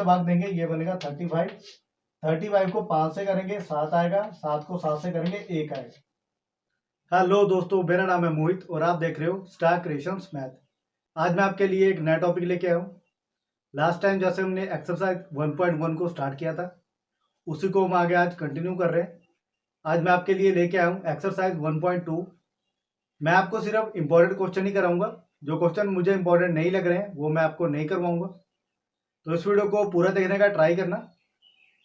भाग देंगे ये बनेगा 35। 35 को 5 से करेंगे 7 आएगा, 7 को 7 से करेंगे 1 आएगा। हेलो दोस्तों, मेरा नाम है मोहित और आप देख रहे हो स्टार क्रिएशंस मैथ। आज मैं आपके लिए एक नया टॉपिक लेके आया हूँ। लास्ट टाइम जैसे हमने एक्सरसाइज 1.1 को स्टार्ट किया था, उसी को हम आगे आज कंटिन्यू कर रहे हैं। आज मैं आपके लिए लेके आया हूँ एक्सरसाइज 1.2। मैं आपको सिर्फ इंपॉर्टेंट क्वेश्चन ही कराऊंगा। जो क्वेश्चन मुझे इंपॉर्टेंट नहीं लग रहे हैं वो मैं आपको नहीं करवाऊंगा। तो इस वीडियो को पूरा देखने का ट्राई करना।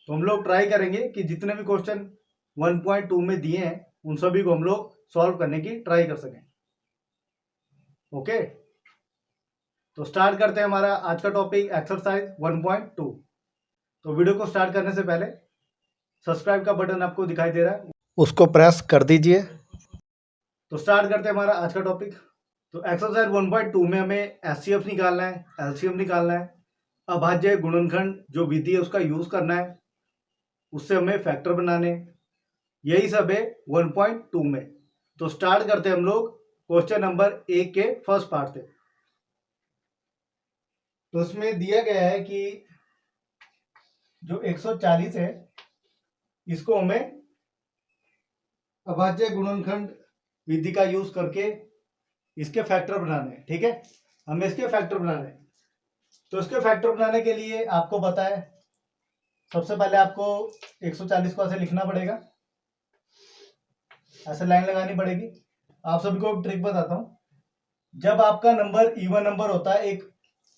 तो हम लोग ट्राई करेंगे कि जितने भी क्वेश्चन 1.2 में दिए हैं उन सभी को हम लोग सॉल्व करने की ट्राई कर सकें। ओके, तो स्टार्ट करते हैं हमारा आज का टॉपिक एक्सरसाइज 1.2। तो वीडियो को स्टार्ट करने से पहले सब्सक्राइब का बटन आपको दिखाई दे रहा है, उसको प्रेस कर दीजिए। तो स्टार्ट करते हैं हमारा आज का टॉपिक। तो एक्सरसाइज 1.2 में हमें एचसीएफ निकालना है, एलसीएम निकालना है, अभाज्य गुणनखंड जो विधि है उसका यूज करना है, उससे हमें फैक्टर बनाने, यही सब है 1.2 में। तो स्टार्ट करते हैं हम लोग क्वेश्चन नंबर 1 के फर्स्ट पार्ट से। तो उसमें दिया गया है कि जो 140 है इसको हमें अभाज्य गुणनखंड विधि का यूज करके इसके फैक्टर बनाने हैं। ठीक है, हमें इसके फैक्टर बनाने हैं। तो इसके फैक्टर बनाने के लिए आपको पता है, सबसे पहले आपको 140 को ऐसे लिखना पड़ेगा, ऐसे लाइन लगानी पड़ेगी। आप सभी को ट्रिक बताता हूं। जब आपका नंबर इवन नंबर होता है, एक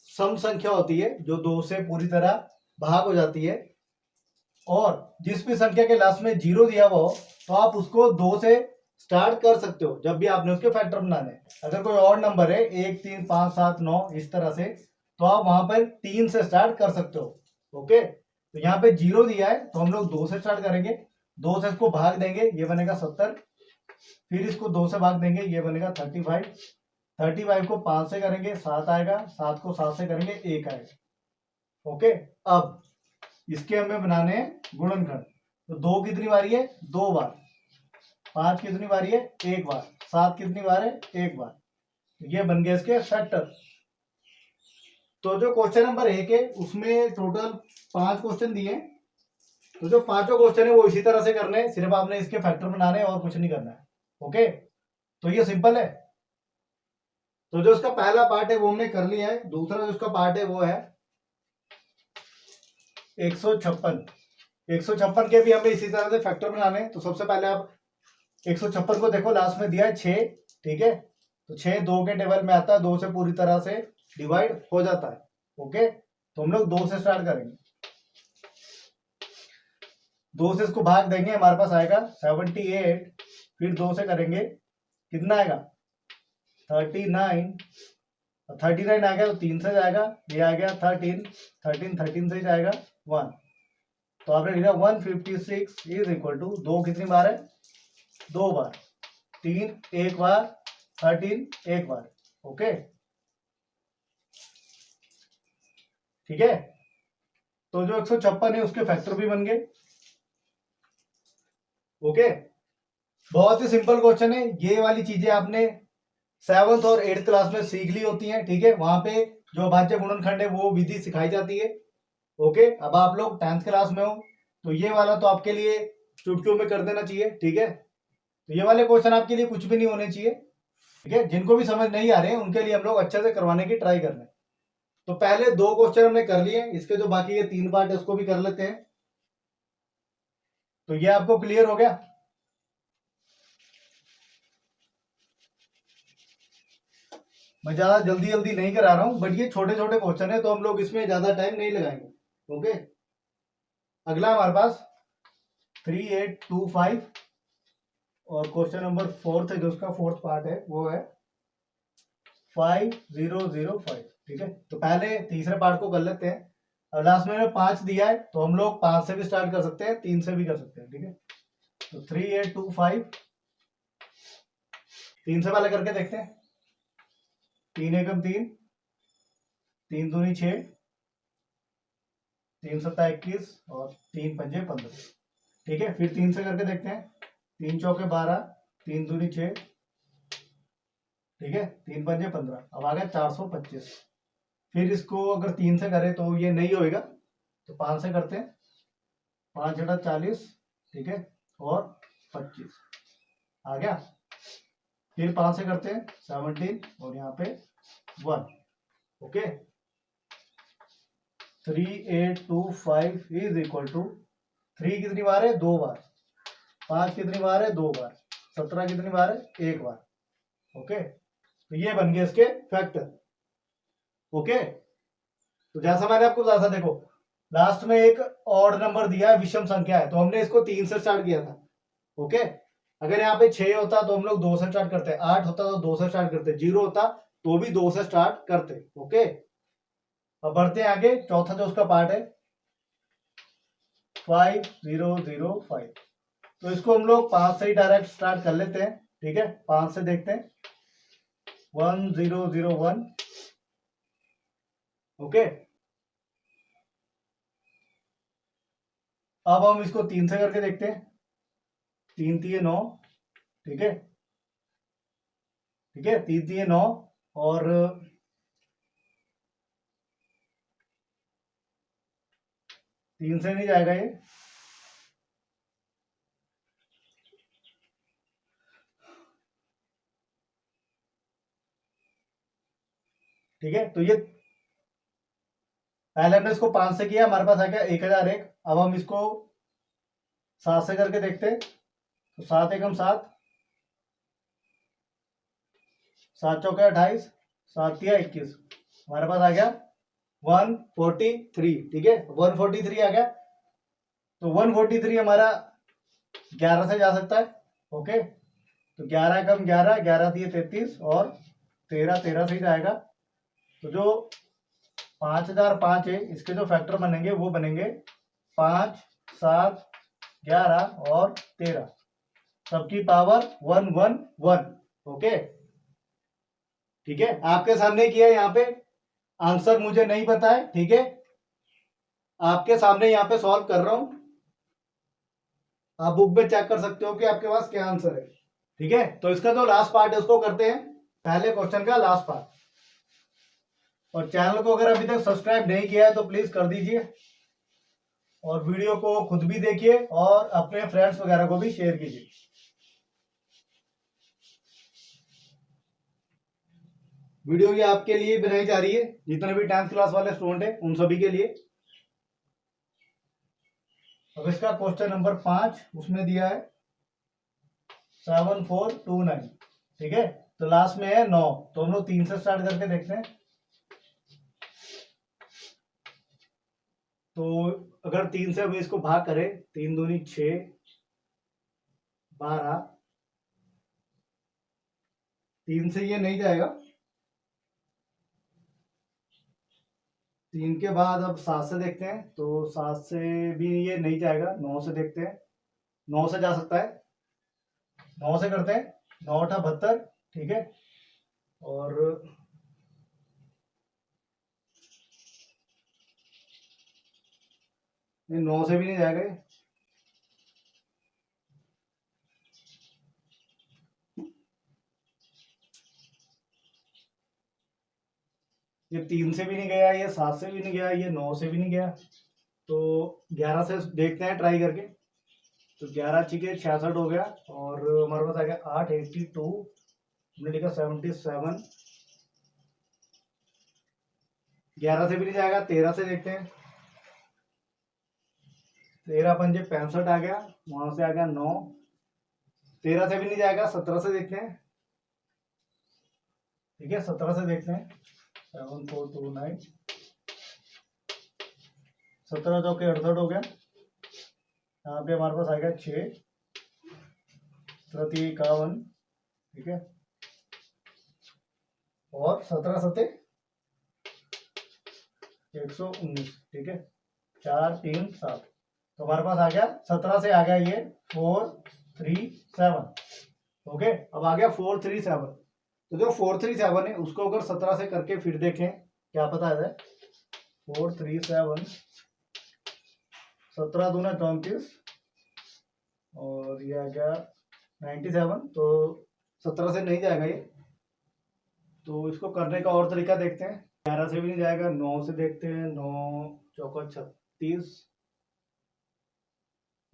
सम संख्या होती है जो 2 से पूरी तरह भाग हो जाती है, और जिस भी संख्या के लास्ट में 0 दिया हुआ हो तो आप उसको 2 से स्टार्ट कर सकते हो जब भी आपने उसके फैक्टर बनाने। अगर कोई और नंबर है 1 3 5 7 9 इस तरह से, तो आप वहां पर 3 से स्टार्ट कर सकते हो। ओके, तो यहाँ पे 0 दिया है तो हम लोग 2 से स्टार्ट करेंगे, 2 से इसको भाग देंगे ये बनेगा 70, फिर इसको 2 से भाग देंगे ये बनेगा 35। 35 को 5 से करेंगे 7 आएगा, 7 को 7 से करेंगे 1 आएगा। ओके, अब इसके हमें बनाने हैं गुणनखंड। तो 2 कितनी बारी है? 2 बार। 5 कितनी बारी है? 1 बार। 7 कितनी बार है? 1 बार। तो ये बन गया इसके फैक्टर। तो जो क्वेश्चन नंबर 1 है उसमें टोटल 5 क्वेश्चन दिए। तो जो पांचों क्वेश्चन है वो इसी तरह से करने हैं, सिर्फ आपने इसके फैक्टर बनाने और कुछ नहीं करना है। ओके, तो ये सिंपल है। तो जो इसका पहला पार्ट है वो हमने कर लिया है। दूसरा जो इसका पार्ट है वो है 156। 156 के भी हमें इसी तरह से फैक्टर बनाने हैं। तो सबसे पहले आप 156 को देखो, लास्ट में दिया है 6। ठीक है, तो 6 2 के टेबल में आता है, 2 से पूरी तरह से डिवाइड हो जाता है। ओके, तो हम लोग 2 से स्टार्ट करेंगे, 2 से इसको भाग देंगे, हमारे पास आएगा 78। फिर 2 से करेंगे, कितना आएगा? 39। 39 आ गया तो 3 से जाएगा, ये आ गया 13। 13 से जाएगा 1। तो आपने लिखा 156 इज इक्वल टू 2 कितनी बार है? 2 बार। 3 1 बार, 13 1 बार। ओके, ठीक है। तो जो 156 है उसके फैक्टर भी बन गए। ओके, बहुत ही सिंपल क्वेश्चन है। ये वाली चीजें आपने 7th और 8th क्लास में सीख ली होती हैं। ठीक है, वहां पे जो अभाज्य गुणनखंड है वो विधि सिखाई जाती है। ओके, अब आप लोग 10th क्लास में हो तो ये वाला तो आपके लिए चुटकियों में कर देना चाहिए। ठीक है, तो ये वाले क्वेश्चन आपके लिए कुछ भी नहीं होने चाहिए। ठीक है, जिनको भी समझ नहीं आ रहे हैं उनके लिए हम लोग अच्छे से करवाने की ट्राई कर रहे हैं। तो पहले 2 क्वेश्चन हमने कर लिए, इसके जो बाकी ये 3 पार्ट है उसको भी कर लेते हैं। तो ये आपको क्लियर हो गया। मैं ज्यादा जल्दी जल्दी नहीं करा रहा हूं, बट ये छोटे छोटे क्वेश्चन है तो हम लोग इसमें ज्यादा टाइम नहीं लगाएंगे। ओके, अगला हमारे पास 3825 और क्वेश्चन नंबर 4 है, जो उसका 4th पार्ट है वो है 5005। ठीक है, तो पहले तीसरे पार्ट को कर लेते हैं। अब लास्ट में 5 दिया है तो हम लोग 5 से भी स्टार्ट कर सकते हैं, 3 से भी कर सकते हैं। ठीक है, तो 3825 3 से पहले करके देखते हैं। 3 एकम 3, 3 दूनी 6, 3 सत्ता 21 और 3 पंजे 15। ठीक है, फिर 3 से करके देखते हैं। 3 चौके 12, 3 दूनी 6, ठीक है, 3 पंजे 15। अब आ गया 425। फिर इसको अगर 3 से करें तो ये नहीं होएगा, तो 5 से करते हैं, 5 × 40, ठीक है, और 25 आ गया। फिर 5 से करते हैं 17 और यहाँ पे 1, ओके। 3825 इज इक्वल टू 3 कितनी बार है, 2 बार, 5 कितनी बार है, 2 बार, 17 कितनी बार है, 1 बार, ओके। तो ये बन गए इसके फैक्टर, ओके। तो जैसा मैंने आपको बताया था, देखो लास्ट में एक ऑड नंबर दिया है, विषम संख्या है, तो हमने इसको 3 से स्टार्ट किया था, ओके। अगर यहाँ पे 6 होता तो हम लोग 2 से स्टार्ट करते, 8 होता तो 2 से स्टार्ट करते, 0 होता तो भी 2 से स्टार्ट करते, ओके। अब बढ़ते हैं आगे, चौथा जो उसका पार्ट है 5005, तो इसको हम लोग 5 से ही डायरेक्ट स्टार्ट कर लेते हैं, ठीक है। 5 से देखते हैं 1001, ओके। अब हम इसको 3 से करके देखते हैं, 3 3 9, ठीक है, ठीक है, 3 3 9 और 3 से नहीं जाएगा ये, ठीक है। तो ये पहले हमने इसको 5 से किया, हमारे पास आ गया 1001। अब हम इसको 7 से करके देखते हैं, तो 7 एकम 7, 7 चौके 28, 7 तिया 21, हमारे पास आ गया 143, ठीक है, 143 आ गया। तो 143 हमारा 11 से जा सकता है, ओके। तो 11 एकम 11, 11 तिया 33 और 13 13 से ही जाएगा। तो जो 5005 है, इसके जो फैक्टर बनेंगे वो बनेंगे 5 7 11 और 13, सबकी पावर 111, ओके, ठीक है। आपके सामने किया यहाँ पे, आंसर मुझे नहीं पता है, ठीक है, आपके सामने यहाँ पे सॉल्व कर रहा हूं, आप बुक में चेक कर सकते हो कि आपके पास क्या आंसर है, ठीक है। तो इसका जो लास्ट पार्ट है उसको करते हैं, पहले क्वेश्चन का लास्ट पार्ट। और चैनल को अगर अभी तक सब्सक्राइब नहीं किया है तो प्लीज कर दीजिए, और वीडियो को खुद भी देखिए और अपने फ्रेंड्स वगैरह को भी शेयर कीजिए। वीडियो ये आपके लिए बनाई जा रही है, जितने भी 10th क्लास वाले स्टूडेंट हैं उन सभी के लिए। अब इसका क्वेश्चन नंबर 5 उसमें दिया है 7429, ठीक है। तो लास्ट में है 9, तो हम लोग 3 से स्टार्ट करके देखते हैं। तो अगर 3 से हम इसको भाग करें, 3 दूनी 6, 12, 3 से ये नहीं जाएगा, 3 के बाद अब 7 से देखते हैं, तो 7 से भी ये नहीं जाएगा, 9 से देखते हैं, 9 से जा सकता है, 9 से करते हैं, 9 8 72, ठीक है, और नहीं 9 से भी नहीं जाएगा ये 3 से भी नहीं गया, ये 7 से भी नहीं गया, ये 9 से भी नहीं गया। तो 11 से देखते हैं ट्राई करके, तो 11 छिके 66 हो गया, और हमारे पास आ गया 8 82, हमने लिखा 77, 11 से भी नहीं जाएगा, 13 से देखते हैं, 13 पंजे 65 आ गया, वहां से आ गया 9, 13 से भी नहीं जाएगा, 17 से देखते हैं, ठीक है, 17 से देखते हैं, 7429, 17 चौके 68 हो गया, यहाँ पे हमारे पास आ गया 6 51, ठीक है, और 17 सते 119, ठीक है, 4 3 7, तो हमारे पास आ गया 17 से आ गया ये 437, ओके। अब आ गया 437, तो जो 437 है उसको अगर 17 से करके फिर देखें, क्या पता है 437, 17 दूना 34, और ये आ गया 97, तो 17 से नहीं जाएगा ये। तो इसको करने का और तरीका देखते हैं, 11 से भी नहीं जाएगा, 9 से देखते हैं, 9 चौका 38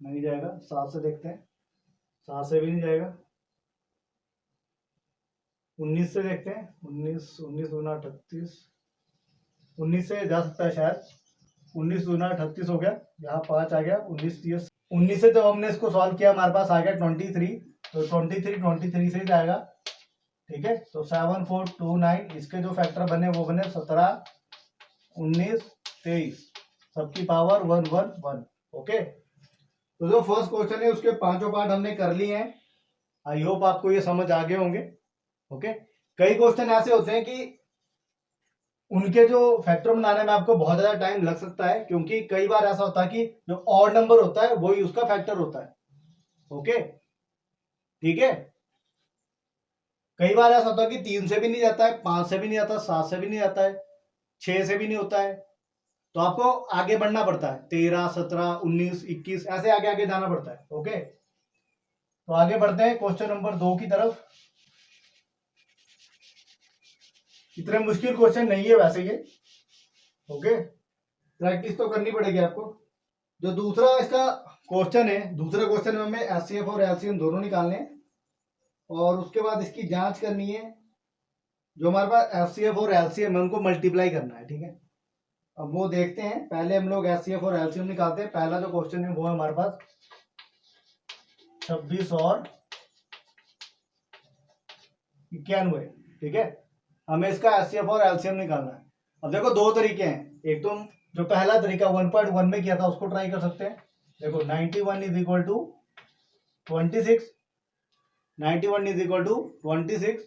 नहीं जाएगा। 7 से देखते हैं, 7 से भी नहीं जाएगा। 19 से देखते हैं, 19 19 दूना 38, 19 से जा सकता है शायद। 19 दूना 38 हो गया, यहाँ 5 आ गया। 19 30, 19 से जब हमने इसको सॉल्व किया हमारे पास आ गया 23। तो 23 से ही जाएगा, ठीक है। तो 7 4 2 9, इसके जो फैक्टर बने वो बने 17 19 23, सबकी पावर 1 1 1। ओके, तो जो फर्स्ट क्वेश्चन है उसके पांचों पार्ट हमने कर लिए हैं। आई होप आपको ये समझ आ गए होंगे। ओके, कई क्वेश्चन ऐसे होते हैं कि उनके जो फैक्टर बनाने में आपको बहुत ज्यादा टाइम लग सकता है, क्योंकि कई बार ऐसा होता है कि जो ऑड नंबर होता है वही उसका फैक्टर होता है। ओके, ठीक है। कई बार ऐसा होता है कि 3 से भी नहीं जाता है, 5 से भी नहीं जाता, 7 से भी नहीं जाता है, 6 से भी नहीं होता है। तो आपको आगे बढ़ना पड़ता है, 13 17 19 21 ऐसे आगे आगे जाना पड़ता है। ओके, तो आगे बढ़ते हैं क्वेश्चन नंबर 2 की तरफ। इतने मुश्किल क्वेश्चन नहीं है वैसे ये। ओके, प्रैक्टिस तो करनी पड़ेगी आपको। जो दूसरा इसका क्वेश्चन है, दूसरे क्वेश्चन में हमें एचसीएफ और एलसीएम दोनों निकालने हैं और उसके बाद इसकी जांच करनी है। जो हमारे पास एचसीएफ और एलसीएम है उनको मल्टीप्लाई करना है, ठीक है। अब वो देखते हैं, पहले हम लोग एचसीएफ और एलसीएम निकालते हैं। पहला जो क्वेश्चन है वो है हमारे पास 26 और 91, ठीक है। हमें इसका एचसीएफ और एलसीएम निकालना है। अब देखो दो तरीके हैं, एक तो जो पहला तरीका 1.1 में किया था उसको ट्राई कर सकते हैं। देखो 91 is equal to 26, 91 is equal to 26,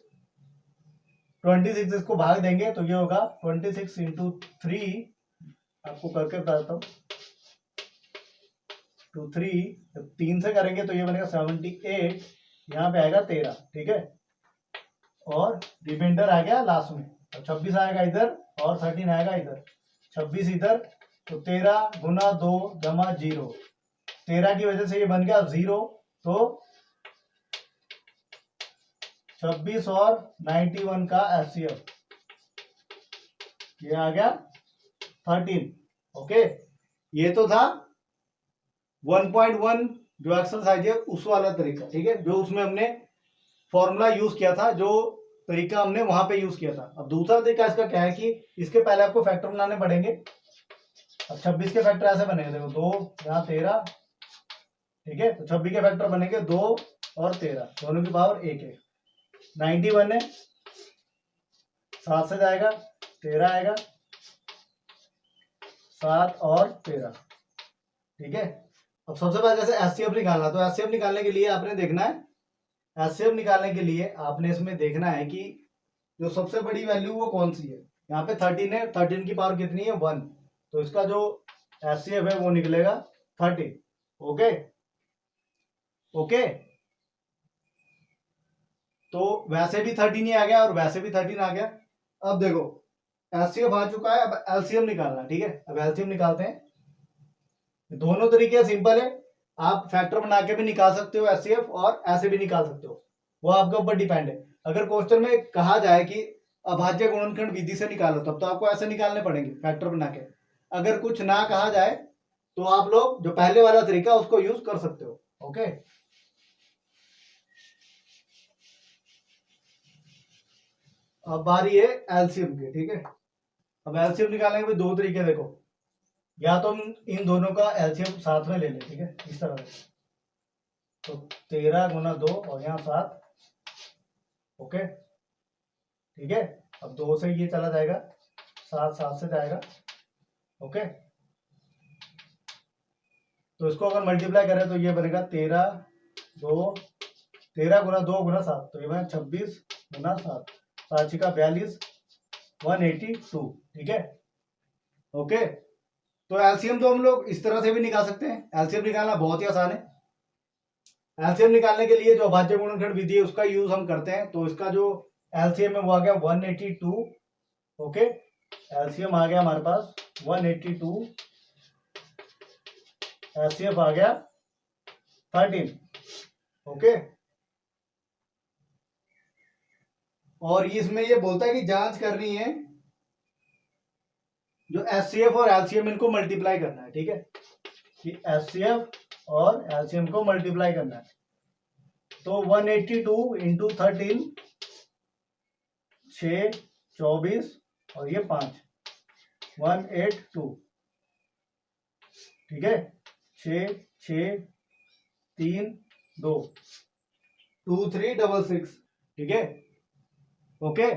26 इसको भाग देंगे तो ये होगा 26 इंटू 3, आपको करके बताता हूँ, टू 3, जब 3 से करेंगे तो ये बनेगा 78, यहाँ पे आएगा 13, ठीक है। और रिमाइंडर आ गया लास्ट में, तो 26 आएगा इधर और 13 आएगा इधर, 26 इधर, तो 13 गुना 2 जमा 0, 13 की वजह से ये बन गया 0, तो 26 और 91 का एचसीएफ ये आ गया 13। ओके, ये तो था 1.1 जो एक्सरसाइज है उस वाला तरीका, ठीक है, जो उसमें हमने फॉर्मूला यूज किया था, जो तरीका हमने वहां पे यूज किया था। अब दूसरा तरीका इसका क्या है कि इसके पहले आपको फैक्टर बनाने पड़ेंगे। अब 26 के फैक्टर ऐसे बनेंगे, देखो 2 यहाँ 13, ठीक है। तो 26 के फैक्टर बनेंगे 2 और 13, दोनों की पावर 1 है। 91 है, 7 से जाएगा, 13 आएगा, 7 और 13, ठीक है। अब सबसे पहले जैसे एचसीएफ निकालना, तो एचसीएफ निकालने के लिए आपने देखना है, एचसीएफ निकालने के लिए आपने इसमें देखना है कि जो सबसे बड़ी वैल्यू वो कौन सी है। यहाँ पे 13 है, 13 की पावर कितनी है 1, तो इसका जो एचसीएफ है वो निकलेगा 13। ओके ओके, तो वैसे भी 13 ही आ गया और वैसे भी 13 आ गया। अब देखो एचसीएफ आ चुका है, अब एलसीएम निकालना, ठीक है। अब एलसीएम निकालते हैं। दोनों तरीके सिंपल है, आप फैक्टर बना के भी निकाल सकते हो एचसीएफ और ऐसे भी निकाल सकते हो, वो आपके ऊपर डिपेंड है। अगर क्वेश्चन में कहा जाए कि अभाज्य गुणनखंड विधि से निकालो, तब तो आपको ऐसे निकालने पड़ेंगे फैक्टर बना के। अगर कुछ ना कहा जाए तो आप लोग जो पहले वाला तरीका उसको यूज कर सकते हो। ओके, अब बारी है एलसीएम की, ठीक है। अब एलसीएम निकालने के भी दो तरीके, देखो, या तो हम इन दोनों का एलसीएम साथ में ले लें, ठीक है, इस तरह से। तो 13 गुना 2 और यहाँ 7, ओके, ठीक है। अब 2 से ये चला जाएगा, 7 7 से जाएगा, ओके। तो इसको अगर मल्टीप्लाई करें तो ये बनेगा 13 गुना 2 गुना 7, तो ये बनेगा 26 गुना 7, 7 का 42, 182, ठीक है। ओके, तो एलसीएम तो हम लोग इस तरह से भी निकाल सकते हैं, एलसीएम निकालना बहुत ही आसान है। एलसीएम निकालने के लिए जो अभाज्य गुणनखंड विधि है उसका यूज हम करते हैं, तो इसका जो एलसीएम है वो आ गया 182। ओके, एलसीएम आ गया हमारे पास 182, एचसीएफ आ गया 13। ओके, और इसमें ये बोलता है कि जांच करनी है जो HCF और LCM इनको मल्टीप्लाई करना है, ठीक है, कि HCF और LCM को मल्टीप्लाई करना है। तो 182 इंटू 13, 6, 24 और ये 5, 182, ठीक है, 6, 6, 3, 2, 2, 3, 6, 6, ठीक है, ओके।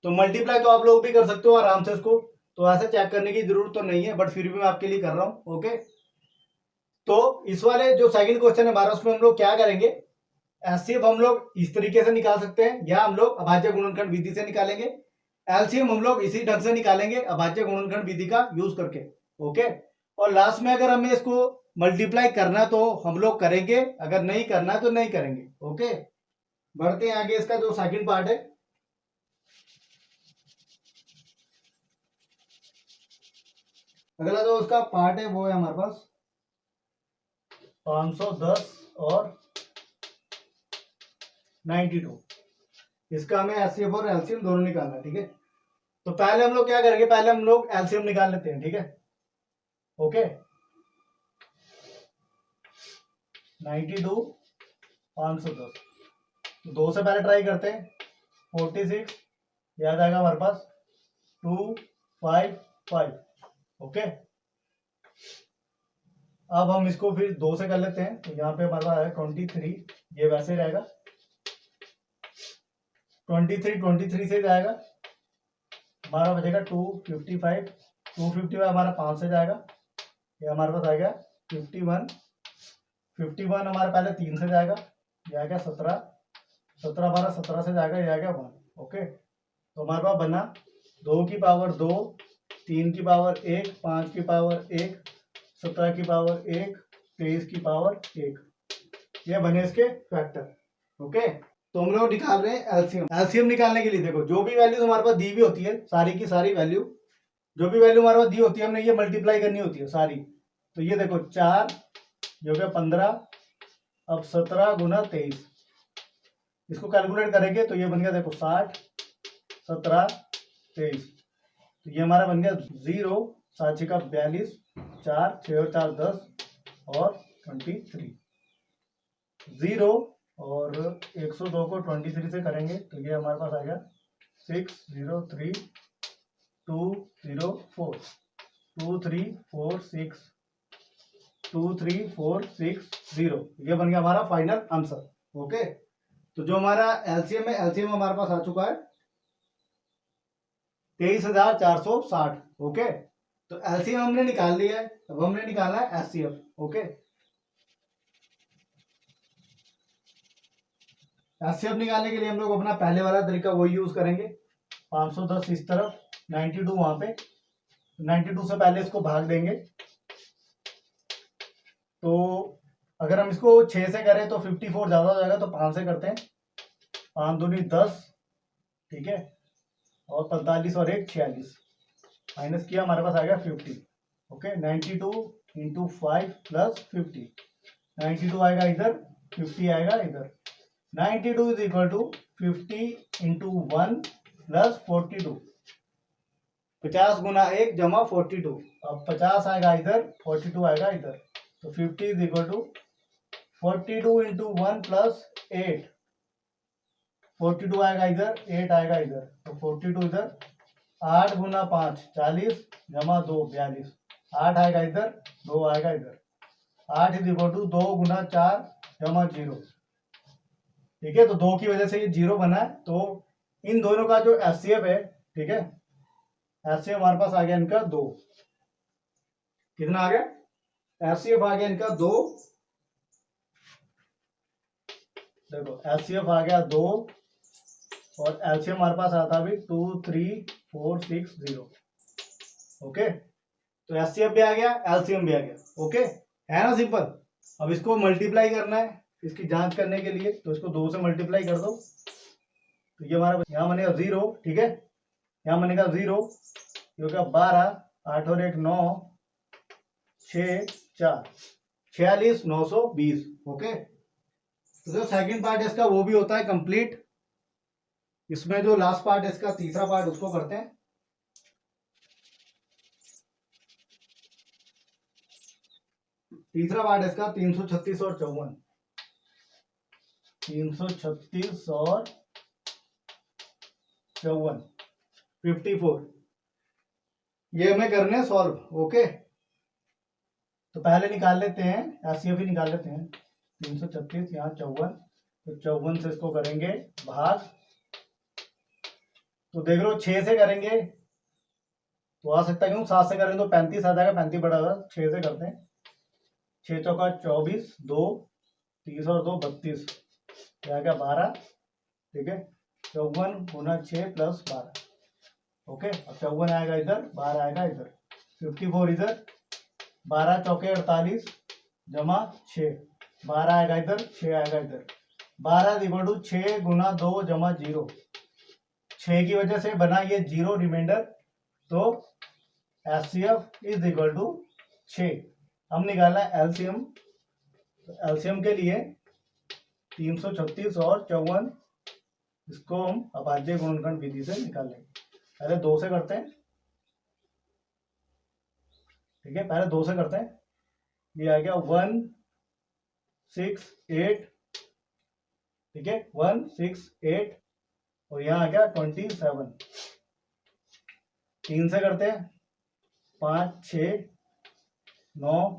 तो मल्टीप्लाई तो आप लोग भी कर सकते हो आराम से इसको, तो ऐसे चेक करने की जरूरत तो नहीं है, बट फिर भी मैं आपके लिए कर रहा हूं, ओके। तो इस वाले जो सेकंड क्वेश्चन है हमारा, उसमें हम लोग क्या करेंगे, एचसीएफ हम लोग इस तरीके से निकाल सकते हैं, या हम लोग अभाज्य गुणनखंड विधि से निकालेंगे। एलसीएम हम लोग इसी ढंग से निकालेंगे, अभाज्य गुणनखंड विधि का यूज करके, ओके। और लास्ट में अगर हमें इसको मल्टीप्लाई करना तो हम लोग करेंगे, अगर नहीं करना तो नहीं करेंगे, ओके। बढ़ते हैं आगे, इसका जो सेकंड पार्ट है, अगला जो उसका पार्ट है वो है हमारे पास 510 और 92। इसका हमें एचसीएफ और एलसीएम दोनों निकालना है, ठीक है। तो पहले हम लोग क्या करेंगे, पहले हम लोग एलसीएम निकाल लेते हैं, ठीक है, ओके। 92, 510, तो 2 से पहले ट्राई करते हैं, 46 याद आएगा हमारे पास, 2, 5, 5, ओके। अब हम इसको फिर 2 से कर लेते हैं, तो यहाँ पे हमारे पास है 23, ये वैसे रहेगा, 23 से जाएगा, हमारा बचेगा 255, 255 हमारा 5 से जाएगा, ये हमारे पास आ गया 51, 51 हमारे पहले 3 से जाएगा, ये आ गया 17, 17 हमारा 17 से जाएगा, ये आ गया 1, ओके। तो हमारे पास बना 2 की पावर 2, 3 की पावर 1, 5 की पावर 1, 17 की पावर 1, 23 की पावर 1, ये बने इसके फैक्टर, ओके। तो हम लोग निकाल रहे हैं एलसीएम। एलसीएम निकालने के लिए देखो, जो भी वैल्यू हमारे पास दी हुई होती है, सारी की सारी वैल्यू, जो भी वैल्यू हमारे पास दी होती है, हमने ये मल्टीप्लाई करनी होती है सारी। तो ये देखो 4, जो कि 15, अब 17 गुना 23, इसको कैलकुलेट करेंगे तो ये बन गया देखो 60, 17, 23, तो ये हमारा बन गया 0, 7 का 42, 4, 6 और 4 10 और 23, 0 और 102 को 23 से करेंगे तो ये हमारे पास आ गया 603 204 23460, ये बन गया हमारा फाइनल आंसर, ओके। तो जो हमारा एलसीएम है, एलसीएम हमारे पास आ चुका है 23,460, ओके। तो एलसीएम हमने निकाल लिया है, अब हमने निकालना है एचसीएफ, ओके। एचसीएफ निकालने के लिए हम लोग अपना पहले वाला तरीका वही यूज करेंगे, 510 इस तरफ, 92 वहां पे, 92 से पहले इसको भाग देंगे। तो अगर हम इसको 6 से करें तो 54 ज्यादा हो जाएगा, तो 5 से करते हैं, 5 दूनी 10, ठीक है, और 45 और 1 46, माइनस किया हमारे पास आ गया 50, ओके। 92 इंटू 5 प्लस 50, 92 आएगा इधर, 50 आएगा इधर, 92 is equal to 50 into 1 plus 42, 50 गुना 1 जमा 42, अब 50 आएगा इधर, 42 आएगा इधर, तो 50 is equal to 42 into 1 plus 8, 42 आएगा इधर, 8 आएगा इधर, तो 42 इधर, 8 गुना 5 40 जमा 2 42, 8 आएगा इधर, 2 आएगा इधर, 8 इज इक्वल टू 2 गुना 4 जमा 0, ठीक है। तो 2 की वजह से ये 0 बना है, तो इन दोनों का जो एचसीएफ है, ठीक है, एचसीएफ हमारे पास आ गया इनका 2, कितना आ गया, एचसीएफ आ गया इनका 2, देखो एचसीएफ आ गया 2 और एलसीएम हमारे पास आता भी 23460, ओके। तो एचसीएफ भी आ गया, एलसीएम भी आ गया, ओके, है ना सिंपल। अब इसको मल्टीप्लाई करना है, इसकी जांच करने के लिए, तो इसको 2 से मल्टीप्लाई कर दो, तो ये हमारा यहाँ बनेगा 0, ठीक है, यहाँ बनेगा 0, ये होगा 12, 8 और 1 9, 6 4 46 920, ओके। तो जो सेकंड पार्ट है इसका वो भी होता है कंप्लीट, इसमें जो लास्ट पार्ट है इसका तीसरा पार्ट उसको करते हैं। तीसरा पार्ट इसका 336 और 54, 336 और 54, 54, ये हमें करने सॉल्व। ओके, तो पहले निकाल लेते हैं, एचसीएफ ही निकाल लेते हैं। 336 यहाँ 54, तो 54 से इसको करेंगे भाग, तो देख लो 6 से करेंगे तो आ सकता है, क्यों 7 से करेंगे तो 35 आ जाएगा, 35 बड़ा होगा। 6 से करते हैं, 6 चौका 24, 2 30 और 2 32, क्या क्या 12, ठीक है। 54 गुना 6 प्लस 12, ओके। अब 54 आएगा इधर, 12 आएगा इधर, 54 इधर, 12 चौके 48 जमा 6, 12 आएगा इधर, 6 आएगा इधर, 12 इक्वल टू 6 गुना 2 जमा 0, 6 की वजह से बना ये 0 रिमाइंडर, तो एचसीएफ इज इक्वल टू 6। हम निकालना है एलसीएम, तो एलसीएम के लिए 336 और 54, इसको हम अभाज्य गुणनखंड विधि से निकाल लेंगे। पहले 2 से करते हैं, ठीक है, पहले 2 से करते हैं। ये आ गया 168, ठीक है, 168, और यहाँ आ गया 27। 3 से करते हैं, 5 6 9,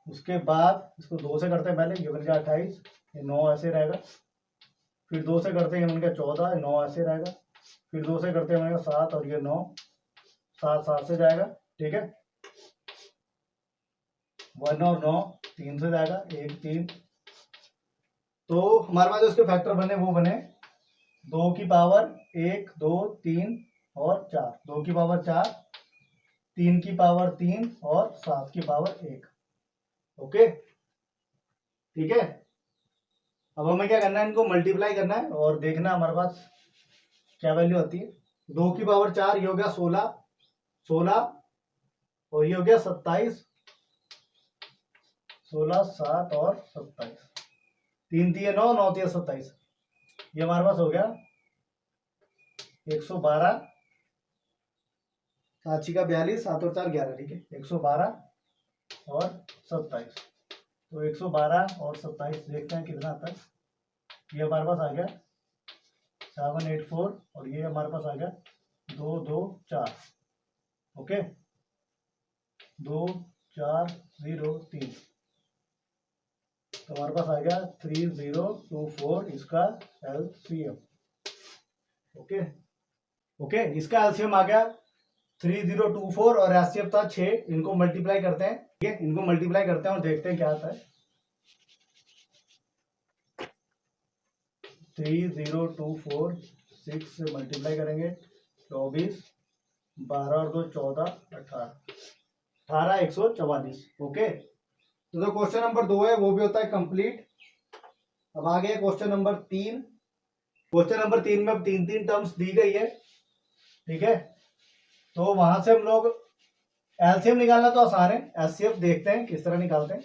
उसके बाद इसको 2 से करते हैं, पहले ये बन गया 28, ये 9 ऐसे रहेगा। फिर 2 से करते हैं, ये बन गया 14, 9 ऐसे रहेगा। फिर 2 से करते हैं, बन गया 7 और ये 9, 7 7 से जाएगा, ठीक है। 1 और 9 3 से जाएगा, 1 3, तो हमारे पास जो उसके फैक्टर बने वो बने 2 की पावर 1 2 3 और 4, 2 की पावर 4, 3 की पावर 3 और 7 की पावर 1, ओके, ठीक है। अब हमें क्या करना है, इनको मल्टीप्लाई करना है और देखना हमारे पास क्या वैल्यू आती है। 2 की पावर 4 ये हो गया 16, 16, और ये हो गया 27, 16 7 और 27, 3 3 9, 9 3 27, ये हमारे पास हो गया 112, 7 का 42, 7 और 4 11, ठीक है, 112 और 27, तो 112 और 27 देखते हैं कितना आता है। ये हमारे पास आ गया 784, और ये हमारे पास आ गया 2 2 4, ओके, 2 4 0 3, तो हमारे पास आ गया 3024 इसका एलसीएम, ओके, ओके, इसका एलसीएम आ गया 3024 और एचसीएफ था 6। इनको मल्टीप्लाई करते हैं, ठीक है, इनको मल्टीप्लाई करते हैं और देखते हैं क्या आता है। 3024 6 से मल्टीप्लाई करेंगे, 24, 12 और 2 14, 18, 18 144, ओके। तो जो क्वेश्चन नंबर 2 है वो भी होता है कंप्लीट। अब आ गया क्वेश्चन नंबर 3। क्वेश्चन नंबर 3 में अब 3 टर्म्स दी गई है, ठीक है, तो वहां से हम लोग एलसीएम निकालना तो आसान है, एचसीएफ देखते हैं किस तरह निकालते हैं।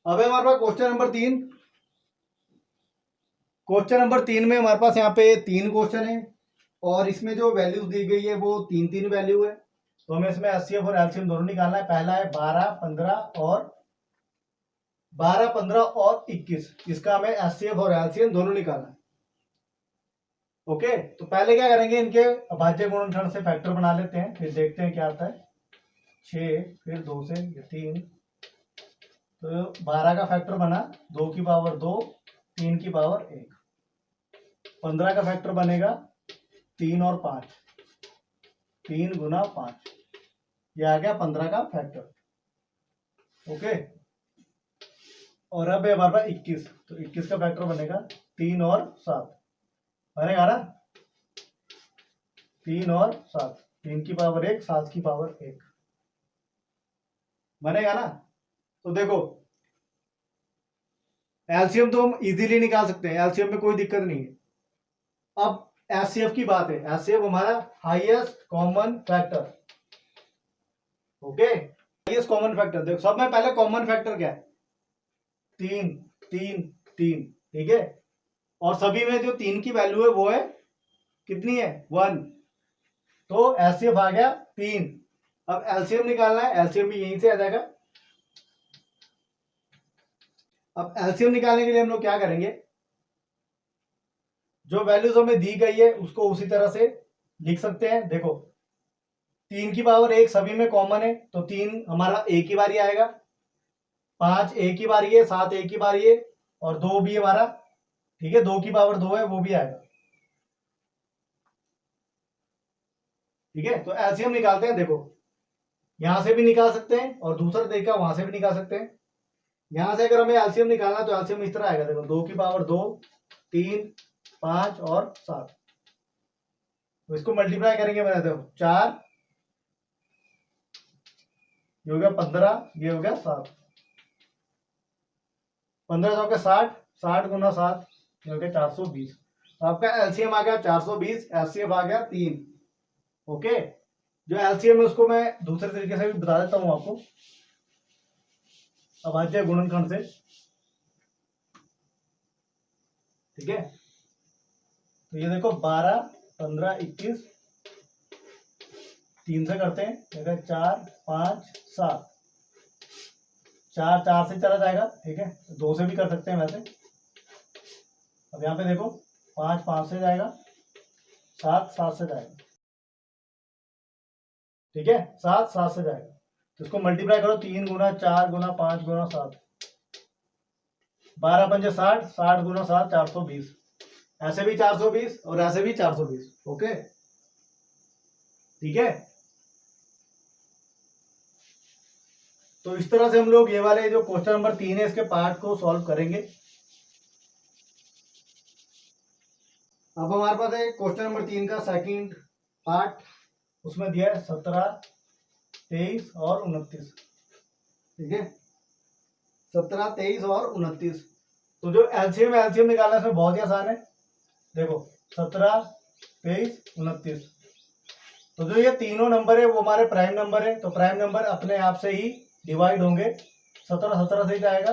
अब हमारे पास क्वेश्चन नंबर 3। क्वेश्चन नंबर 3 में हमारे पास यहाँ पे 3 क्वेश्चन है और इसमें जो वैल्यूज दी गई है वो 3 वैल्यू है, तो हमें इसमें एचसीएफ और एलसीएम दोनों निकालना है। पहला है 12 15 और 21, इसका हमें एचसीएफ और एलसीएम दोनों निकालना है, ओके। तो पहले क्या करेंगे, इनके अभाज्य गुणनखंड से फैक्टर बना लेते हैं, फिर देखते हैं क्या आता है। 6 फिर 2 से 3, तो 12 का फैक्टर बना 2 की पावर 2, 3 की पावर 1, 15 का फैक्टर बनेगा 3 और 5, 3 गुना 5, ये आ गया 15 का फैक्टर, ओके। और अब है हमारे पास 21, तो 21 का फैक्टर बनेगा 3 और 7, बनेगा ना, 3 और 7, 3 की पावर 1, 7 की पावर 1, बनेगा ना। तो देखो एलसीएम तो हम इजीली निकाल सकते हैं, एलसीएम में कोई दिक्कत नहीं है। अब एचसीएफ की बात है, एचसीएफ हमारा highest common factor, okay, highest common factor. देखो सब में पहले कॉमन फैक्टर क्या है, 3 3 3, ठीक है, और सभी में जो 3 की वैल्यू है वो है कितनी है 1, तो एचसीएफ आ गया 3। अब एलसीएम निकालना है, एलसीएम भी यहीं से आ जाएगा। अब एलसीएम निकालने के लिए हम लोग क्या करेंगे, जो वैल्यूज हमें दी गई है उसको उसी तरह से लिख सकते हैं। देखो 3 की पावर 1 सभी में कॉमन है, तो 3 हमारा एक ही बारी आएगा, 5 एक ही बारी है, 7 एक ही बारी है, और 2 भी हमारा, ठीक है, 2 की पावर 2 है वो भी आएगा। ठीक है, तो एलसीएम निकालते हैं। देखो यहां से भी निकाल सकते हैं और दूसरा तरीका वहां से भी निकाल सकते हैं। यहां से अगर हमें एलसीएम निकालना तो एलसीएम इस तरह आएगा। देखो 2 की पावर 2, 3, 5 और 7, तो इसको मल्टीप्लाई करेंगे मैंने, देखो 4, ये हो गया 15, ये हो गया 7, 15 सौ के 60, 60 गुना 7, ये हो गया 420। तो आपका एलसीएम आ गया 420, एचसीएफ आ गया 3। ओके, जो एलसीएम है उसको मैं दूसरे तरीके से भी बता देता हूं आपको, अभाज्य गुणनखंड से। ठीक है, तो ये देखो 12, 15, 21, 3 से करते हैं, 4, 5, 7, 4 4 से चला जाएगा। ठीक है, 2 से भी कर सकते हैं वैसे। अब यहाँ पे देखो 5 5 से जाएगा, 7 7 से जाएगा। ठीक है, 7 7 से जाएगा, तो इसको मल्टीप्लाई करो, 3 गुना 4 गुना 5 गुना 7, 12 पंजे 60, 60 गुना 7, 420। ऐसे भी 420 और ऐसे भी 420। ओके, ठीक है, तो इस तरह से हम लोग ये वाले जो क्वेश्चन नंबर 3 है इसके पार्ट को सॉल्व करेंगे। अब हमारे पास है क्वेश्चन नंबर 3 का सेकंड पार्ट, उसमें दिया है 17, 23 और 29। ठीक है, 17, 23 और 29। तो जो एलसीएम एलसीएम निकालना इसमें बहुत ही आसान है। देखो 17, 23, 29, तो जो ये तीनों नंबर है वो हमारे प्राइम नंबर है, तो प्राइम नंबर अपने आप से ही डिवाइड होंगे। 17 17 से जाएगा,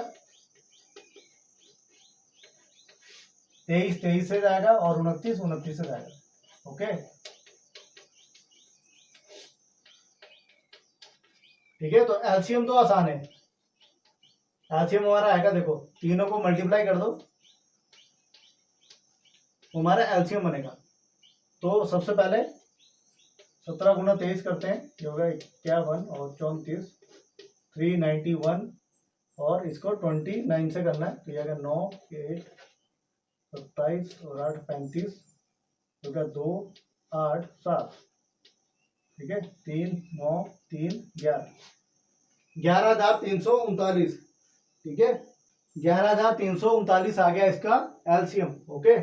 23 23 से जाएगा और 29 29 से जाएगा। ओके, ठीक है, तो एलसीएम तो आसान है। एलसीएम हमारा आएगा, देखो तीनों को मल्टीप्लाई कर दो, हमारा एलसीएम बनेगा। तो सबसे पहले 17 गुना 23 करते हैं, ये होगा 51 और 34, 391, और इसको 29 से करना है, तो ये होगा 9 8 27 और 8 35, हो गया 2 8 7। ठीक है, 3 9 3 11, 11,339। ठीक है, 11,339 आ गया इसका एलसीएम। ओके,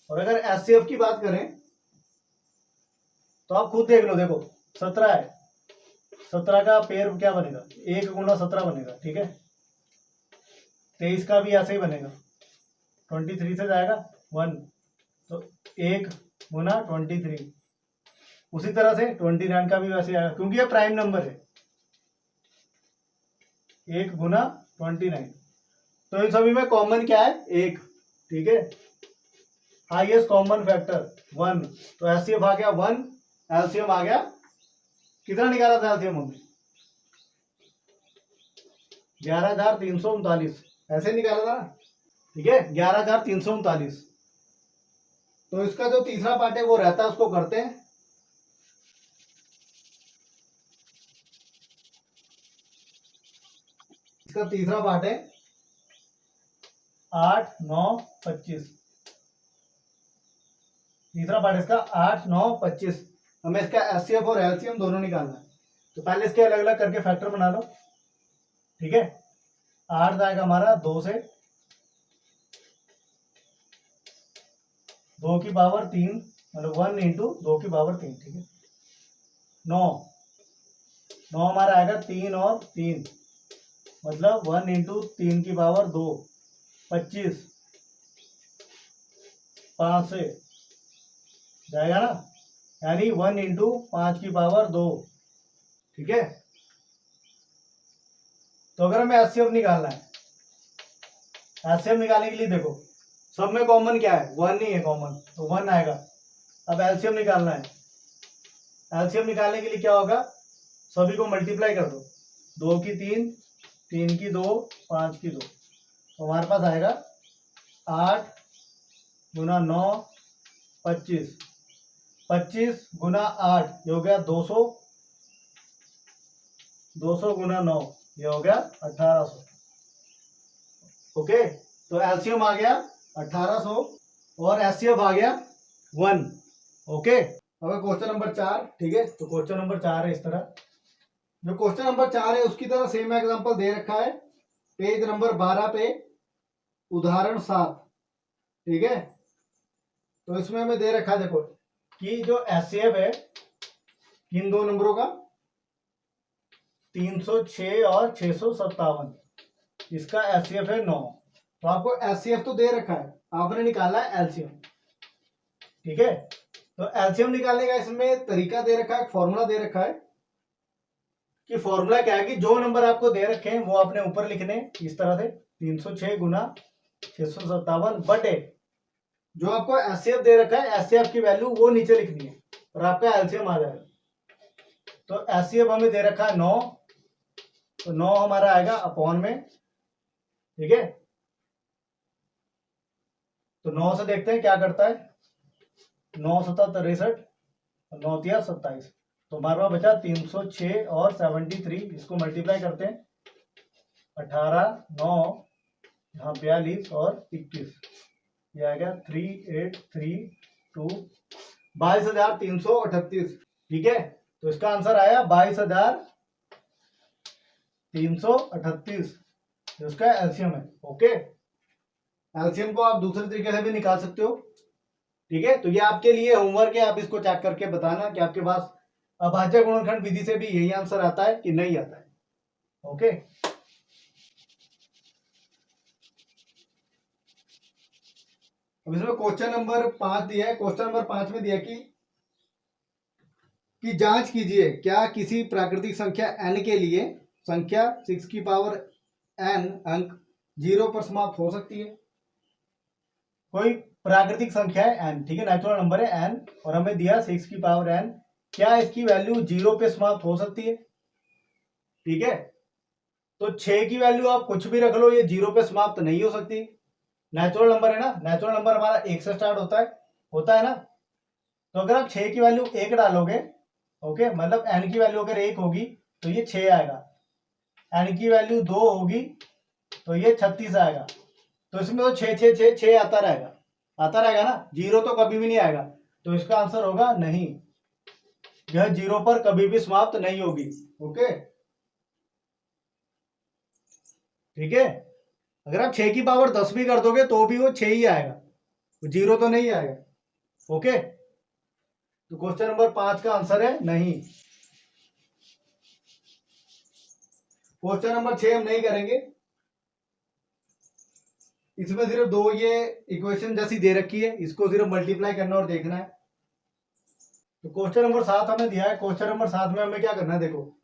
और अगर एचसीएफ की बात करें तो आप खुद देख लो। देखो 17 है, 17 का पेयर क्या बनेगा, 1 गुना 17 बनेगा। ठीक है, 23 का भी ऐसे ही बनेगा, 23 से जाएगा 1, तो 1 गुना 23। उसी तरह से 29 का भी वैसे आएगा, क्योंकि ये प्राइम नंबर है, 1 गुना 29। तो इन सभी में कॉमन क्या है, 1। ठीक है, हाईएस्ट कॉमन फैक्टर 1, तो एचसीएफ आ गया 1, एलसीएम आ गया, कितना निकाला था एलसीएम हमने, 11,339, ऐसे निकाला था ना। ठीक है, 11,339। तो इसका जो तीसरा पार्ट है वो रहता है, उसको करते हैं। इसका तीसरा पार्ट है 8 9 25। तीसरा पार्ट इसका 8 9 25। हमें इसका एचसीएफ और एलसीएम दोनों निकालना है, तो पहले इसके अलग अलग करके फैक्टर बना लो। ठीक है, 8 जाएगा हमारा 2 से, 2 की पावर 3, मतलब 1 इंटू 2 की पावर 3। ठीक है, 9 9 हमारा आएगा 3 और 3, मतलब 1 इंटू 3 की पावर 2, 25, 5 से जाएगा ना, यानी 1 इंटू 5 की पावर 2। ठीक है, तो अगर हमें एचसीएफ निकालना है, एचसीएफ निकालने के लिए देखो सब में कॉमन क्या है, 1 ही है कॉमन, तो 1 आएगा। अब एलसीएम निकालना है। एलसीएम निकालने के लिए क्या होगा, सभी को मल्टीप्लाई कर दो, 2 की 3, 3 की 2, 5 की 2, तो हमारे पास आएगा 8 गुना 9 25, 25 गुना 8 ये हो गया 200, 200 गुना 9 ये हो गया 1800। ओके, तो एलसीएम आ गया 1800 और एचसीएफ आ गया 1। ओके, अब क्वेश्चन नंबर 4, ठीक है, तो क्वेश्चन नंबर 4 है इस तरह। जो क्वेश्चन नंबर 4 है उसकी तरह सेम एग्जांपल दे रखा है पेज नंबर 12 पे, उदाहरण 7, ठीक है। तो इसमें हमें दे रखा है, देखो कि जो एचसीएफ है किन दो नंबरों का, 306 और 657, इसका एचसीएफ है 9। तो आपको एचसीएफ तो दे रखा है, आपने निकाला है एलसीएम, ठीक है। तो एलसीएम निकालने का इसमें तरीका दे रखा है, फॉर्मूला दे रखा है कि फॉर्मूला क्या है कि जो नंबर आपको दे रखे हैं वो आपने ऊपर लिखने इस तरह से, 306 गुना 657 बटे जो आपको एचसीएफ दे रखा है, एचसीएफ की वैल्यू वो नीचे लिखनी है और आपका एलसीएम आ जाएगा। तो एचसीएफ हमें दे रखा है 9, तो 9 हमारा आएगा अपॉन में, ठीक है। तो 9 से देखते हैं क्या करता है, 9 7 63, 9 तिया 27, तो हमारे पास बचा 306 और 73, इसको मल्टीप्लाई करते हैं, 18 9 यहाँ 42 और 21, ये आ गया 3832, 22,338, ठीक है। तो इसका आंसर आया 22,338, इसका एलसीएम है। ओके, एलसीएम को आप दूसरे तरीके से भी निकाल सकते हो, ठीक है। तो ये आपके लिए होमवर्क है, आप इसको चेक करके बताना कि आपके पास अभाज्य गुणनखंड विधि से भी यही आंसर आता है कि नहीं आता है। ओके, अब इसमें क्वेश्चन नंबर 5 दिया है। क्वेश्चन नंबर 5 में दिया कि जांच कीजिए क्या किसी प्राकृतिक संख्या n के लिए संख्या 6 की पावर n अंक 0 पर समाप्त हो सकती है। कोई प्राकृतिक संख्या है n, ठीक है, नेचुरल नंबर है n और हमें दिया 6 की पावर n, क्या इसकी वैल्यू 0 पे समाप्त हो सकती है, ठीक है। तो 6 की वैल्यू आप कुछ भी रख लो, ये 0 पे समाप्त नहीं हो सकती, नेचुरल नंबर है ना, नेचुरल नंबर हमारा 1 से स्टार्ट होता है ना। तो अगर आप 6 की वैल्यू 1 डालोगे, ओके, मतलब n की वैल्यू अगर 1 होगी तो ये 6 आएगा, n की वैल्यू 2 होगी तो ये 36 आएगा। तो इसमें तो 6 6 6 6 आता रहेगा ना, 0 तो कभी भी नहीं आएगा। तो इसका आंसर होगा नहीं, यह 0 पर कभी भी समाप्त नहीं होगी। ओके, ठीक है। अगर आप 6 की पावर 10 भी कर दोगे तो भी वो 6 ही आएगा, 0 तो नहीं आएगा। ओके, तो क्वेश्चन नंबर 5 का आंसर है नहीं। क्वेश्चन नंबर 6 हम नहीं करेंगे, इसमें सिर्फ दो ये इक्वेशन जैसी दे रखी है, इसको सिर्फ मल्टीप्लाई करना और देखना है। तो क्वेश्चन नंबर 7 हमें दिया है। क्वेश्चन नंबर 7 में हमें क्या करना है, देखो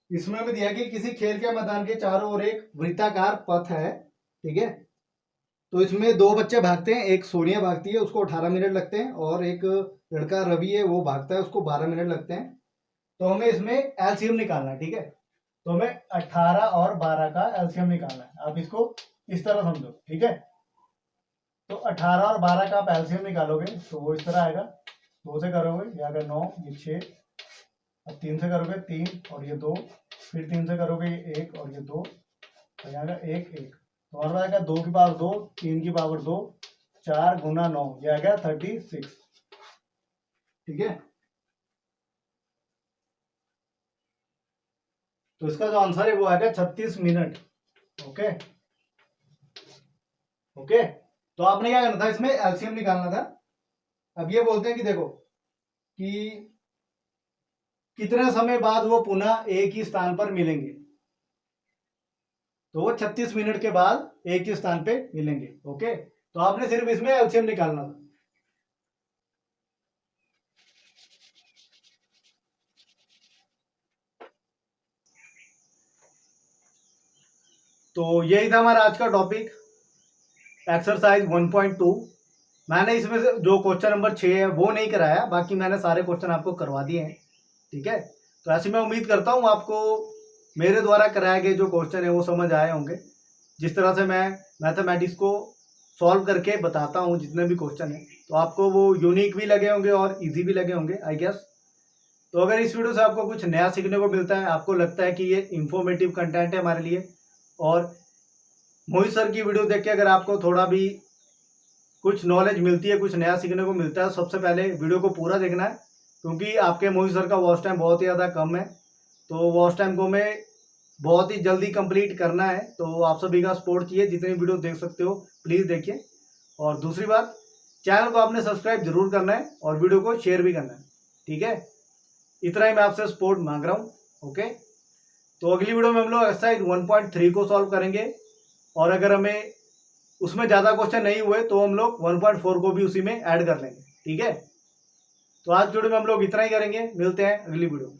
इसमें हमें दिया कि किसी खेल के मैदान के चारों ओर एक वृत्ताकार पथ है, ठीक है। तो इसमें दो बच्चे भागते हैं, एक सोनिया भागती है उसको 18 मिनट लगते हैं और एक लड़का रवि है वो भागता है उसको 12 मिनट लगते हैं। तो हमें इसमें एलसीएम निकालना है, ठीक है। तो हमें 18 और 12 का एलसीएम निकालना है। आप इसको इस तरह समझो, ठीक है। तो 18 और 12 का आप एलसीएम निकालोगे तो वो इस तरह आएगा, 2 से करोगे ये आएगा 9, ये 6, अब 3 से करोगे 3 और ये 2, फिर 3 से करोगे ये 1 और ये 2, तो यहाँ आएगा 1 1, तो हमारे पास आएगा 2 की पावर 2, 3 की पावर 2, 4 गुना 9 ये आएगा 36, ठीक है। तो इसका जो आंसर है वो आएगा 36 मिनट। ओके ओके, तो आपने क्या करना था, इसमें एलसीएम निकालना था। अब ये बोलते हैं कि देखो कि कितने समय बाद वो पुनः एक ही स्थान पर मिलेंगे, तो वो 36 मिनट के बाद एक ही स्थान पे मिलेंगे। ओके, तो आपने सिर्फ इसमें एलसीएम निकालना था। तो यही था हमारा आज का टॉपिक, एक्सरसाइज 1.2 मैंने इसमें से जो क्वेश्चन नंबर 6 है वो नहीं कराया, बाकी मैंने सारे क्वेश्चन आपको करवा दिए हैं। ठीक है, तो ऐसे मैं उम्मीद करता हूँ आपको मेरे द्वारा कराए गए जो क्वेश्चन है वो समझ आए होंगे। जिस तरह से मैं मैथमेटिक्स को सॉल्व करके बताता हूँ जितने भी क्वेश्चन है, तो आपको वो यूनिक भी लगे होंगे और इजी भी लगे होंगे आई गेस। तो अगर इस वीडियो से आपको कुछ नया सीखने को मिलता है, आपको लगता है कि ये इंफॉर्मेटिव कंटेंट है हमारे लिए, और मोहित सर की वीडियो देख के अगर आपको थोड़ा भी कुछ नॉलेज मिलती है, कुछ नया सीखने को मिलता है, सबसे पहले वीडियो को पूरा देखना है, क्योंकि आपके मोहित सर का वॉच टाइम बहुत ही ज़्यादा कम है। तो वॉच टाइम को हमें बहुत ही जल्दी कंप्लीट करना है, तो आप सभी का सपोर्ट चाहिए। जितनी वीडियो देख सकते हो प्लीज़ देखिए, और दूसरी बात, चैनल को आपने सब्सक्राइब जरूर करना है और वीडियो को शेयर भी करना है। ठीक है, इतना ही मैं आपसे सपोर्ट मांग रहा हूँ। ओके, तो अगली वीडियो में हम लोग एक्सरसाइज 1.3 को सॉल्व करेंगे, और अगर हमें उसमें ज़्यादा क्वेश्चन नहीं हुए तो हम लोग 1.4 को भी उसी में ऐड कर लेंगे। ठीक है, तो आज वीडियो में हम लोग इतना ही करेंगे, मिलते हैं अगली वीडियो में।